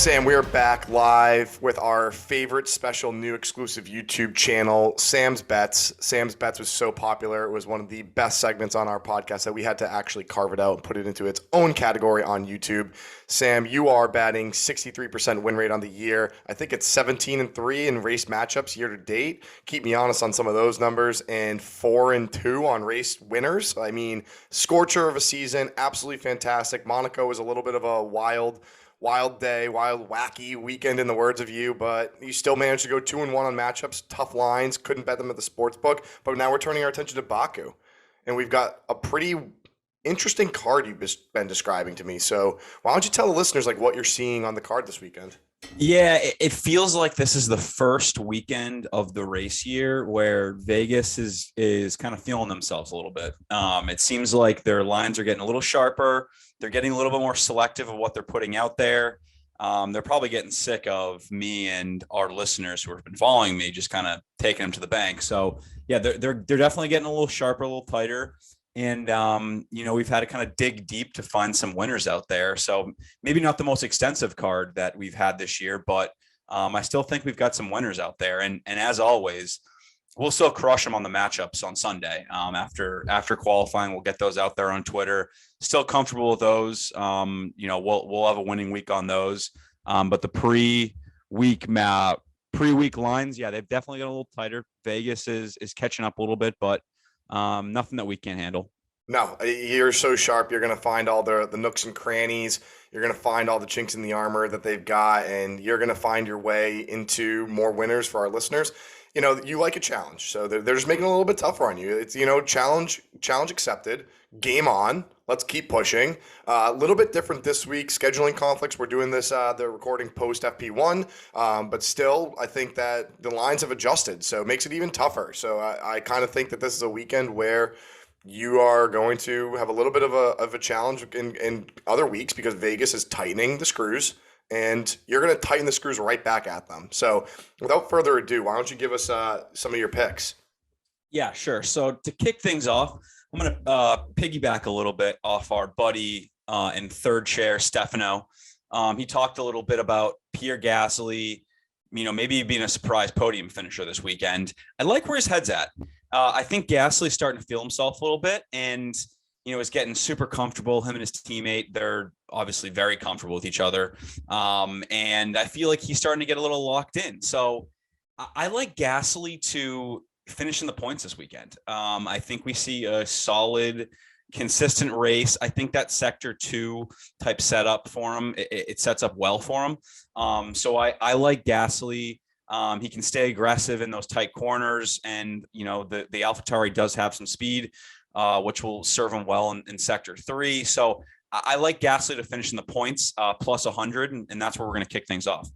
Sam, we are back live with our favorite special new exclusive YouTube channel, Sam's Bets. Sam's Bets was so popular. It was one of the best segments on our podcast that we had to actually carve it out and put it into its own category on YouTube. Sam, you are batting 63% win rate on the year. I think it's 17-3 in race matchups year to date. Keep me honest on some of those numbers. And 4-2 on race winners. I mean, scorcher of a season, absolutely fantastic. Monaco was a little bit of a wild day, wacky weekend in the words of you, but you still managed to go 2-1 on matchups, tough lines, couldn't bet them at the sports book. But now we're turning our attention to Baku, and we've got a pretty interesting card you've been describing to me. So why don't you tell the listeners like what you're seeing on the card this weekend? Yeah, it feels like this is the first weekend of the race year where Vegas is kind of feeling themselves a little bit. It seems like their lines are getting a little sharper. They're getting a little bit more selective of what they're putting out there. They're probably getting sick of me and our listeners who have been following me, just kind of taking them to the bank. So yeah, they're definitely getting a little sharper, a little tighter. And, we've had to kind of dig deep to find some winners out there. So maybe not the most extensive card that we've had this year, but I still think we've got some winners out there. And as always, we'll still crush them on the matchups on Sunday. After qualifying, we'll get those out there on Twitter. Still comfortable with those. We'll have a winning week on those. But the pre-week lines, yeah, they've definitely got a little tighter. Vegas is catching up a little bit, but nothing that we can't handle. No, you're so sharp. You're going to find all the nooks and crannies. You're going to find all the chinks in the armor that they've got, and you're going to find your way into more winners for our listeners. You know, you like a challenge, so they're just making it a little bit tougher on you. It's, challenge accepted, game on. Let's keep pushing. A little bit different this week, scheduling conflicts. We're doing this, the recording post FP1, but still, I think that the lines have adjusted, so it makes it even tougher. So I kind of think that this is a weekend where you are going to have a little bit of a challenge in other weeks because Vegas is tightening the screws, and you're going to tighten the screws right back at them. So without further ado, why don't you give us some of your picks? Yeah, sure. So to kick things off, I'm going to piggyback a little bit off our buddy in third chair, Stefano. He talked a little bit about Pierre Gasly, maybe being a surprise podium finisher this weekend. I like where his head's at. I think Gasly's starting to feel himself a little bit and, is getting super comfortable. Him and his teammate, they're obviously very comfortable with each other. And I feel like he's starting to get a little locked in. So I like Gasly to finish in the points this weekend. I think we see a solid, consistent race. I think that sector 2 type setup for him, it sets up well for him. So I like Gasly. He can stay aggressive in those tight corners, and the AlphaTauri does have some speed, which will serve him well in sector 3. So I like Gasly to finish in the points plus 100, and that's where we're going to kick things off.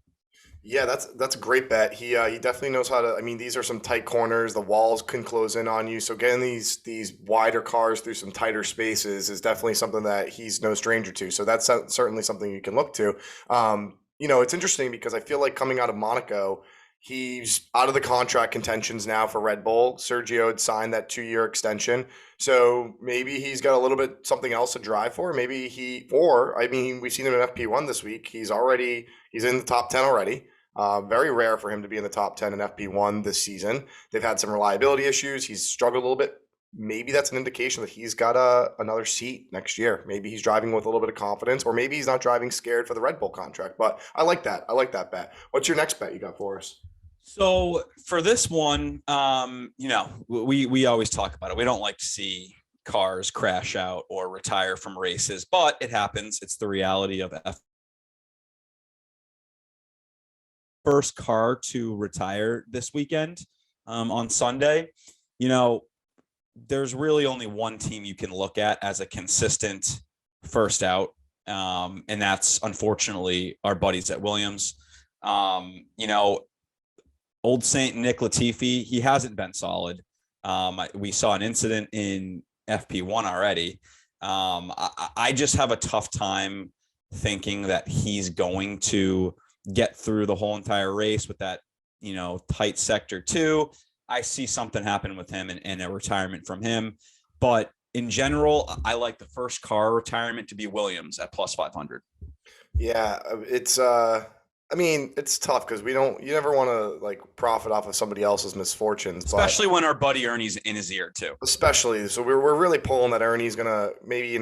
Yeah, that's a great bet. He definitely knows how to. I mean, these are some tight corners. The walls can close in on you. So getting these wider cars through some tighter spaces is definitely something that he's no stranger to. So that's certainly something you can look to. It's interesting because I feel like coming out of Monaco, he's out of the contract contentions now for Red Bull. Sergio had signed that 2-year extension. So maybe he's got a little bit something else to drive for. We've seen him in FP1 this week. He's in the top 10 already. Very rare for him to be in the top 10 in FP1 this season. They've had some reliability issues. He's struggled a little bit. Maybe that's an indication that he's got another seat next year. Maybe he's driving with a little bit of confidence, or maybe he's not driving scared for the Red Bull contract. But I like that. I like that bet. What's your next bet you got for us? So for this one, we always talk about it. We don't like to see cars crash out or retire from races, but it happens. It's the reality of F. First car to retire this weekend on Sunday. There's really only one team you can look at as a consistent first out, and that's unfortunately our buddies at Williams. Old Saint Nick Latifi, he hasn't been solid. We saw an incident in FP1 already. I just have a tough time thinking that he's going to get through the whole entire race with that, tight sector 2. I see something happen with him and a retirement from him. But in general, I like the first car retirement to be Williams at plus 500. Yeah, it's I mean, it's tough because you never want to like profit off of somebody else's misfortunes, but Especially when our buddy Ernie's in his ear too. especially, so we're really pulling that Ernie's gonna maybe,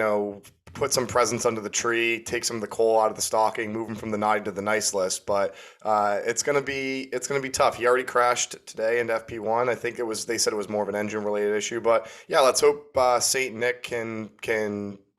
put some presents under the tree, take some of the coal out of the stocking, move him from the naughty to the nice list. But it's gonna be tough. He already crashed today into FP1. I think they said it was more of an engine related issue. But yeah, let's hope Saint Nick can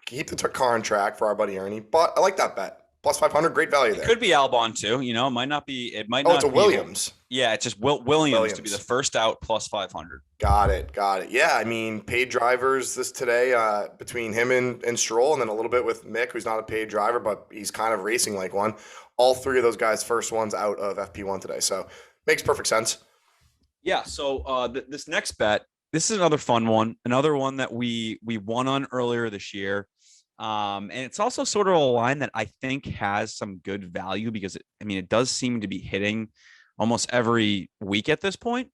keep the car on track for our buddy Ernie. But I like that bet. Plus 500, great value It there. could be Albon too. It might not be. It might Oh, it's a not be. Williams. Yeah, it's just Williams to be the Williams. first out plus 500. Got it. Got it. Yeah, I mean, paid drivers this today between him and Stroll, and then a little bit with Mick, who's not a paid driver, but he's kind of racing like one. All three of those guys, first ones out of FP1 today. So makes perfect sense. Yeah. So this next bet, this is another fun one, another one that we won on earlier this year. And it's also sort of a line that I think has some good value because it does seem to be hitting almost every week at this point.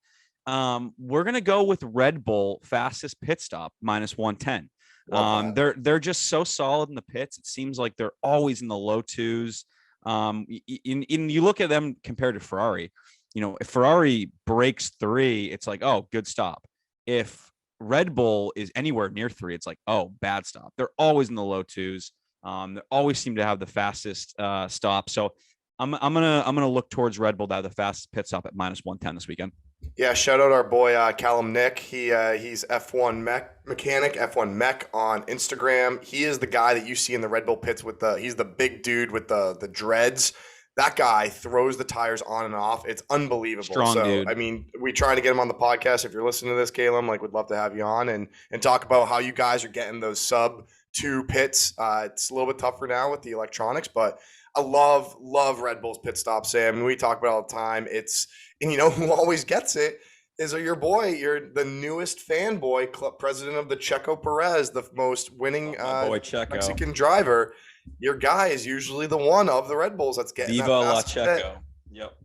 We're gonna go with Red Bull fastest pit stop minus 110. Love that. They're just so solid in the pits. It seems like they're always in the low twos. You look at them compared to Ferrari. If Ferrari breaks three, it's like, oh, good stop. If Red Bull is anywhere near three, it's like, oh, bad stop. They're always in the low twos. They always seem to have the fastest stop. So I'm gonna look towards Red Bull to have the fastest pit stop at minus 110 this weekend. Yeah, shout out our boy Callum Nick. He's F1 mechanic, F1 mech on Instagram. He is the guy that you see in the Red Bull pits he's the big dude with the dreads. That guy throws the tires on and off. It's unbelievable. Strong So, dude. I mean, we try to get him on the podcast. If you're listening to this, Caleb, like, we'd love to have you on and talk about how you guys are getting those sub two pits. It's a little bit tougher now with the electronics, but I love Red Bull's pit stop, Sam. And we talk about it all the time. And you know who always gets it is your boy. You're the newest fanboy, president of the Checo Perez, the most winning My boy Checo. Mexican driver. Your guy is usually the one of the Red Bulls that's getting Viva that la fast pit. Checo. Yep.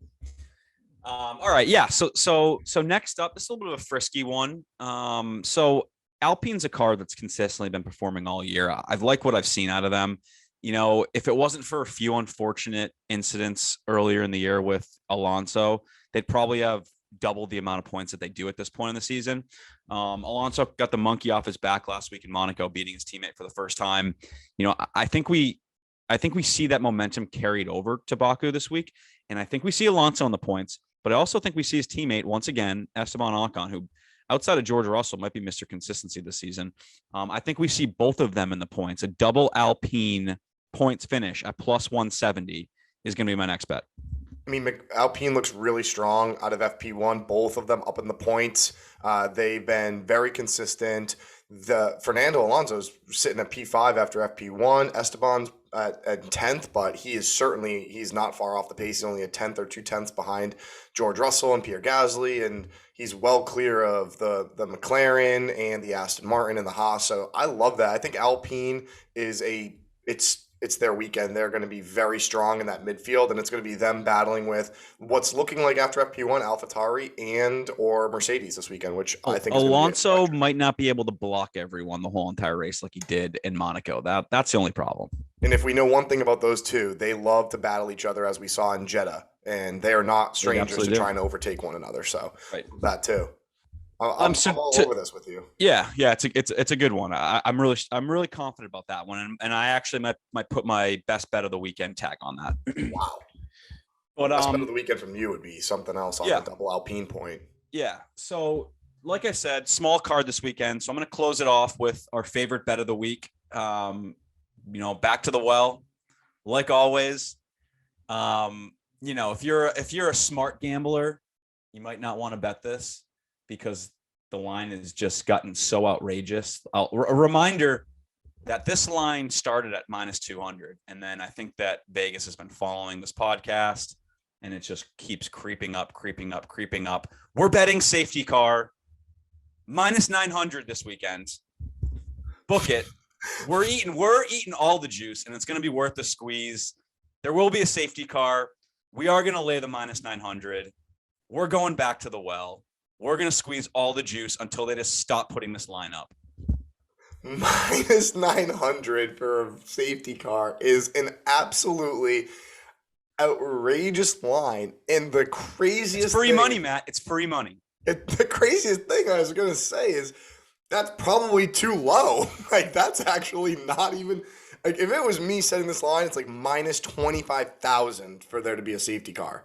All right. Yeah. So next up, this is a little bit of a frisky one. So Alpine's a car that's consistently been performing all year. I've liked what I've seen out of them. If it wasn't for a few unfortunate incidents earlier in the year with Alonso, they'd probably have doubled the amount of points that they do at this point in the season. Alonso got the monkey off his back last week in Monaco, beating his teammate for the first time. I think we see that momentum carried over to Baku this week, and I think we see Alonso on the points, but I also think we see his teammate once again, Esteban Ocon, who outside of George Russell might be Mr. Consistency this season. I think we see both of them in the points. A double Alpine points finish at plus 170 is going to be my next bet. I mean, Alpine looks really strong out of FP1. Both of them up in the points. They've been very consistent. The Fernando Alonso's sitting at P5 after FP1. Esteban's at 10th, but he's not far off the pace. He's only a 10th or 2/10 behind George Russell and Pierre Gasly, and he's well clear of the McLaren and the Aston Martin and the Haas. So I love that. I think Alpine it's their weekend. They're going to be very strong in that midfield, and it's going to be them battling with what's looking like after FP1, AlphaTauri and or Mercedes this weekend, which I think Alonso might not be able to block everyone the whole entire race like he did in Monaco. That's the only problem. And if we know one thing about those two, they love to battle each other, as we saw in Jeddah, and they are not strangers to trying to overtake one another. So that too. I'm all over this with you. Yeah, it's a good one. I'm really confident about that one, and I actually might put my best bet of the weekend tag on that. Wow. But best bet of the weekend from you would be something else on the double Alpine point. Yeah. So like I said, small card this weekend. So I'm going to close it off with our favorite bet of the week. Back to the well, like always. If you're a smart gambler, you might not want to bet this, because the line has just gotten so outrageous. A reminder that this line started at minus 200. And then I think that Vegas has been following this podcast, and it just keeps creeping up. We're betting safety car minus 900 this weekend. Book it. We're eating all the juice, and it's going to be worth the squeeze. There will be a safety car. We are going to lay the minus 900. We're going back to the well. We're going to squeeze all the juice until they just stop putting this line up. Minus 900 for a safety car is an absolutely outrageous line. And the craziest It's free thing, money, Matt. It's free money. the craziest thing I was going to say is that's probably too low. Like, that's actually not even, like, if it was me setting this line, it's like minus 25,000 for there to be a safety car.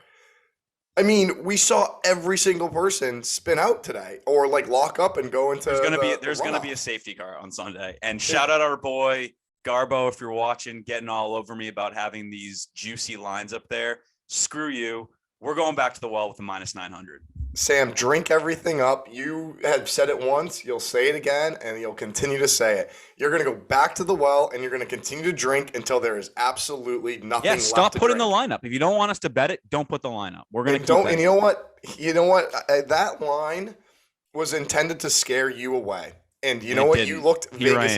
I mean, we saw every single person spin out today or like lock up and go into There's gonna be a safety car on Sunday. And shout out our boy Garbo, if you're watching, getting all over me about having these juicy lines up there. Screw you. We're going back to the well with a minus 900. Sam, drink everything up. You have said it once, you'll say it again, and you'll continue to say it. You're going to go back to the well, and you're going to continue to drink until there is absolutely nothing left to stop putting drink. the lineup. If you don't want us to bet it, don't put the lineup. We're going to don't. And you know what? That line was intended to scare you away. And you know what? You looked Vegas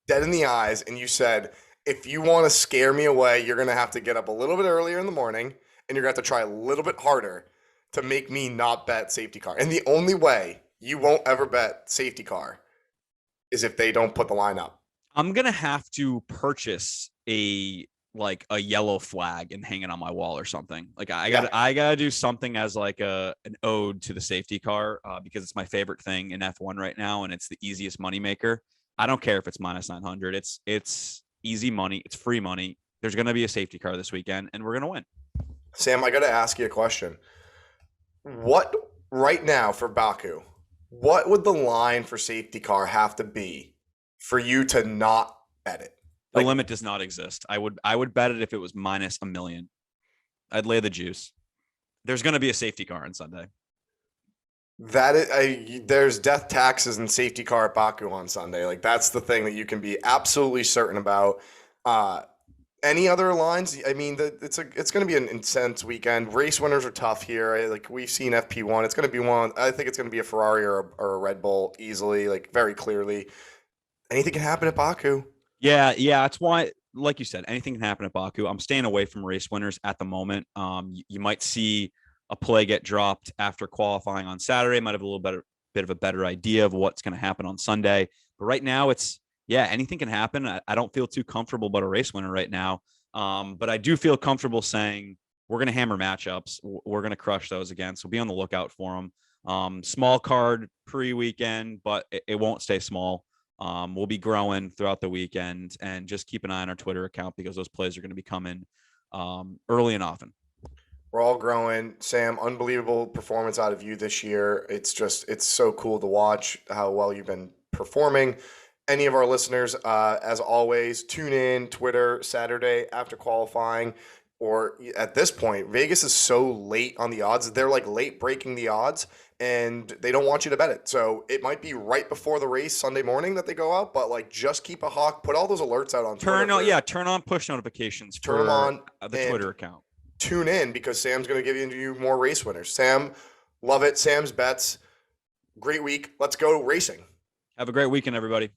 dead in the eyes, and you said, if you want to scare me away, you're going to have to get up a little bit earlier in the morning, and you're going to have to try a little bit harder to make me not bet safety car. And the only way you won't ever bet safety car is if they don't put the line up. I'm going to have to purchase a yellow flag and hang it on my wall or something. Like I gotta do something as like an ode to the safety car because it's my favorite thing in F1 right now. And it's the easiest money maker. I don't care if it's minus 900. It's easy money. It's free money. There's going to be a safety car this weekend and we're going to win. Sam, I got to ask you a question. What right now for Baku, what would the line for safety car have to be for you to not bet it? The limit does not exist. I would bet it if it was minus $1 million. I'd lay the juice. There's going to be a safety car on Sunday. There's death taxes and safety car at Baku on Sunday. Like that's the thing that you can be absolutely certain about. Any other lines? I mean, it's going to be an intense weekend. Race winners are tough here. Like we've seen FP1. It's going to be one. I think it's going to be a Ferrari or a Red Bull easily, like very clearly. Anything can happen at Baku. Yeah. That's why, like you said, anything can happen at Baku. I'm staying away from race winners at the moment. You might see a play get dropped after qualifying on Saturday. Might have a bit of a better idea of what's going to happen on Sunday. But right now, anything can happen. I don't feel too comfortable about a race winner right now. But I do feel comfortable saying we're going to hammer matchups. We're going to crush those again. So be on the lookout for them. Small card pre-weekend, but it won't stay small. We'll be growing throughout the weekend and just keep an eye on our Twitter account because those plays are going to be coming early and often. We're all growing. Sam, unbelievable performance out of you this year. It's so cool to watch how well you've been performing. Any of our listeners, as always, tune in Twitter Saturday after qualifying, or at this point, Vegas is so late on the odds. They're like late breaking the odds, and they don't want you to bet it. So it might be right before the race Sunday morning that they go out, but like just keep a hawk. Put all those alerts out on Twitter. Turn on push notifications. Turn them on the Twitter account. Tune in because Sam's going to give you more race winners. Sam, love it. Sam's bets. Great week. Let's go racing. Have a great weekend, everybody.